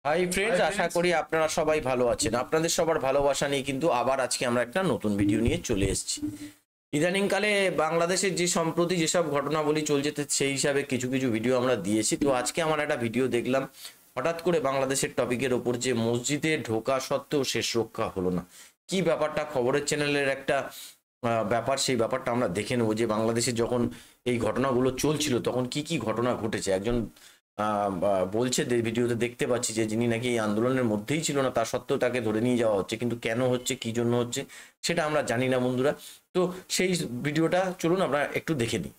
Hi friends, আশা করি আপনারা সবাই ভালো আছেন। আপনাদের সবার ভালোবাসা নিয়ে কিন্তু আবার আজকে আমরা একটা নতুন ভিডিও নিয়ে চলে এসেছি। ইদানিংকালে বাংলাদেশের যে সম্প্রতি যেসব ঘটনাবলী চলছে সেই হিসাবে কিছু কিছু ভিডিও আমরা দিয়েছি। তো আজকে আমার একটা ভিডিও দেখলাম, হঠাৎ করে বাংলাদেশের টপিকের ওপর যে মসজিদে ঢোকা সত্ত্বেও শেষ রক্ষা হলো না। কি ব্যাপারটা, খবরের চ্যানেলের একটা ব্যাপার, সেই ব্যাপারটা আমরা দেখে নেবো যে বাংলাদেশে যখন এই ঘটনাগুলো চলছিল তখন কি কি ঘটনা ঘটেছে। একজন বলছে ভিডিওতে দেখতে পাচ্ছি যে যিনি নাকি এই আন্দোলনের মধ্যেই ছিল না, তা সত্ত্বেও তাকে ধরে নিয়ে যাওয়া হচ্ছে, কিন্তু কেন হচ্ছে, কি জন্য হচ্ছে সেটা আমরা জানি না বন্ধুরা। তো সেই ভিডিওটা চলুন আমরা একটু দেখে নিই।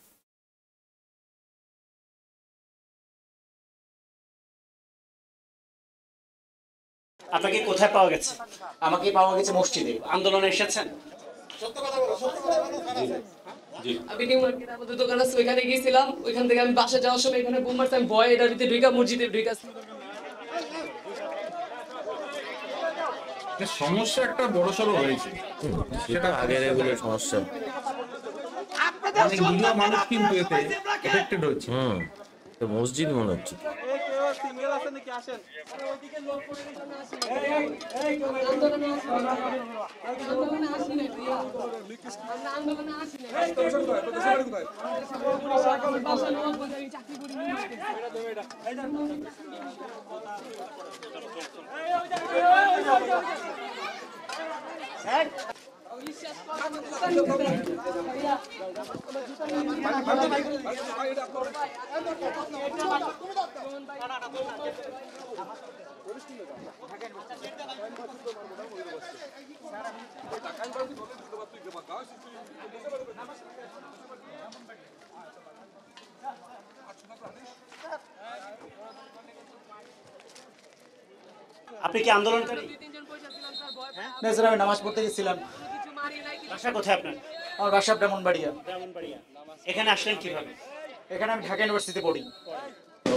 আপনাকে কোথায় পাওয়া গেছে? আমাকে পাওয়া গেছে মসজিদে। আন্দোলনে এসেছেন? আমি নিউ মার্কেট আমাদের দোকান আছে, ওইখানে গিয়েছিলাম। ওইখান থেকে আমি বাসা যাওয়ার সময় এখানে বোম মারতাম, ভয় এটার ভিতরে ঢুকা মসজিদে ঢুকা। সমস্যা একটা বড় সড়ো হয়েছে, সেটা আগের এগুলো সমস্যা। মানুষ কিন্তু এতে এফেক্টেড হচ্ছে। তো মসজিদ মনে হচ্ছে আপনি কি আন্দোলনকারী? না স্যার, আমি নামাজ পড়তে গেছিলাম। বাসা কোথায় আপনার? আমার বাসা ব্রাহ্মণবাড়িয়া। ব্রাহ্মণবাড়িয়া। এখানে আসলেন কিভাবে? এখানে আমি ঢাকা ইউনিভার্সিটিতে পড়ি।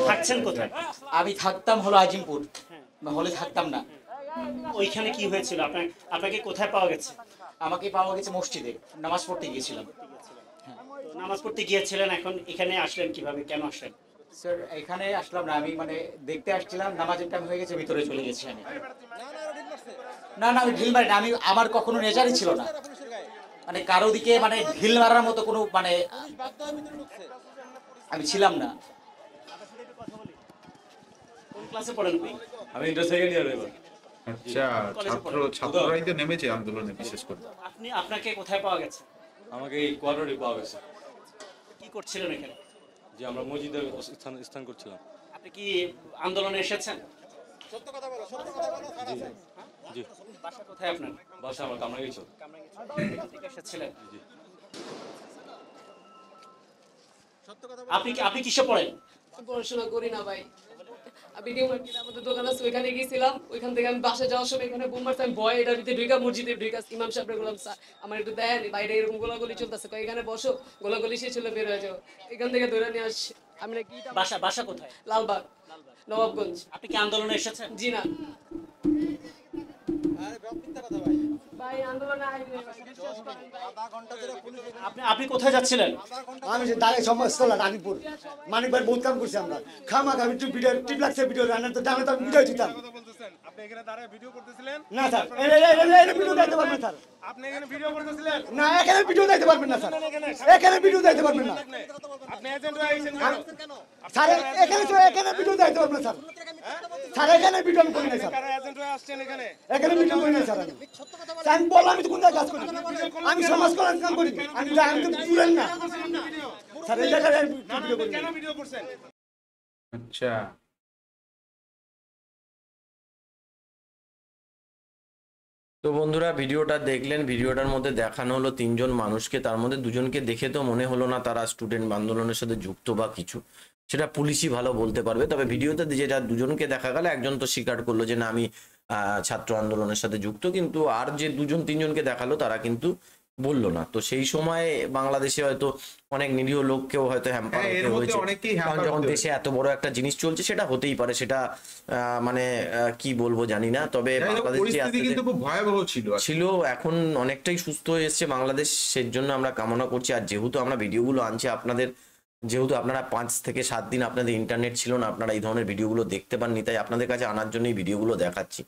থাকছেন কোথায়? আমি থাকতাম হলো আজিমপুর, হলে থাকতাম না। ওইখানে কি হয়েছিল? আপনাকে কোথায় পাওয়া গেছে? আমাকে পাওয়া গেছে মসজিদে, নামাজ পড়তে গিয়েছিলাম। তো নামাজ পড়তে গিয়েছিলেন, এখন এখানে আসলেন কিভাবে, কেন আসলেন? স্যার এখানে আসলাম না, আমি মানে দেখতে আসছিলাম, নামাজের টাইম হয়ে গেছে, ভিতরে চলে গেছি আমি। না না, আমি ঢিল মারি না, আমার কখনো নেচারই ছিল না, মানে কারো দিকে মানে ঢিল মারার মতো কোনো মানে আমি ছিলাম না। কোন ক্লাসে পড়েন আপনি? আমি ইন্টার সেকেন্ড ইয়ার এবার। আচ্ছা, ছাত্ররাই তো নেমেছে আন্দোলনে বিশেষ করে। আপনাকে কোথায় পাওয়া গেছে? আমাকে এই কোয়ার্টারে পাওয়া গেছে কি করছিলেন এখানে? যে আমরা মসজিদে স্থান করছিলাম। আপনি কি আন্দোলনে এসেছেন? জি, বাসা কোথায় আপনার? বাসা আমার কামরাঙ্গীরচর। থেকে এসেছিলেন? আপনি কিসে পড়েন? পড়াশোনা করি না ভাই। আমি নিউ মার্কেট আমাদের দোকান আছে, ওইখানে গিয়েছিলাম। ওইখান থেকে আমি বাসা যাওয়ার সময় এখানে বোম মারতাম, ভয় এটার ভিতরে ঢুকা মসজিদে ঢুকা। ইমাম সাহেব বললাম, স্যার আমার একটু দেন, বাইরে এরকম গোলাগুলি চলতেছে, এখানে বসো, গোলাগুলি শেষ হলে বের হয়ে যাও। এখান থেকে ধরে নিয়ে আসছি। আমি নাকি বাসা কোথায়? লালবাগ, নবাবগঞ্জ। আপনি কি আন্দোলনে এসেছেন? জি না ভাই, আন্দোলনে আপনি কোথায় যাচ্ছিলেন? আমি যে দাঁড়িয়ে সমস্ত রানীপুর মানিকবার বহুত কাম করছি আমরা। খামা খাবি একটু ভিডিও টিপ লাগছে, ভিডিও রান্নার তো জানে তো আমি বুঝাই দিতাম। আপনি এখানে দাঁড়ায় ভিডিও করতেছিলেন? না স্যার, এই ভিডিও দিতে পারবেন স্যার? আপনি এখানে ভিডিও করতেছিলেন? না, এখানে ভিডিও দিতে পারবেন না স্যার, এখানে ভিডিও দিতে পারবেন না আপনি এজেন্ট হয়ে আইছেন কেন? স্যার। এখানে ভিডিও দিতে পারবেন না স্যার। স্যার এখানে ভিডিও আমি করি না স্যার, কারা এজেন্ট হয়ে আসছেন এখানে? এখানে ভিডিও করি না স্যার। আমি বললাম আমি তো কোন জায়গায় কাজ করি, আমি সমাজ কল্যাণ কাম করি, আমি তো তুলেন না স্যার। এই জায়গায় ভিডিও করি। কেন ভিডিও করছেন? আচ্ছা, তো বন্ধুরা ভিডিওটা দেখলেন, ভিডিওটার মধ্যে দেখানো হলো তিনজন মানুষকে, তার মধ্যে দুজনকে দেখে তো মনে হলো না তারা স্টুডেন্ট আন্দোলনের সাথে যুক্ত বা কিছু, সেটা পুলিশই ভালো বলতে পারবে। তবে ভিডিওতে যেটা দুজনকে দেখা গেল, একজন তো স্বীকার করলো যে না আমি ছাত্র আন্দোলনের সাথে যুক্ত, কিন্তু আর যে দুজন তিনজনকে দেখালো তারা কিন্তু বললো না। তো সেই সময় বাংলাদেশে হয়তো অনেক নিরীহ লোককেও হয়তো হ্যাম্পার হতে হয়েছে, কারণ যখন দেশে এত বড় একটা জিনিস চলছে সেটা হতেই পারে, সেটা মানে কি বলবো জানি না। তবে বাংলাদেশ ভয়াবহ ছিল, এখন অনেকটাই সুস্থ হয়ে এসছে বাংলাদেশ, সেই জন্য আমরা কামনা করছি। আর যেহেতু আমরা ভিডিওগুলো আনছি আপনাদের যেহেতু আপনারা 5 থেকে 7 দিন আপনাদের ইন্টারনেট ছিল না, আপনারা এই ধরনের ভিডিওগুলো দেখতে পাননি, তাই আপনাদের কাছে আনার জন্য এই ভিডিওগুলো দেখাচ্ছি।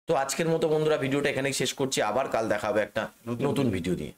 তো আজকের মতো বন্ধুরা ভিডিওটা এখানেই শেষ করছি, আবার কাল দেখা হবে একটা নতুন ভিডিও দিয়ে।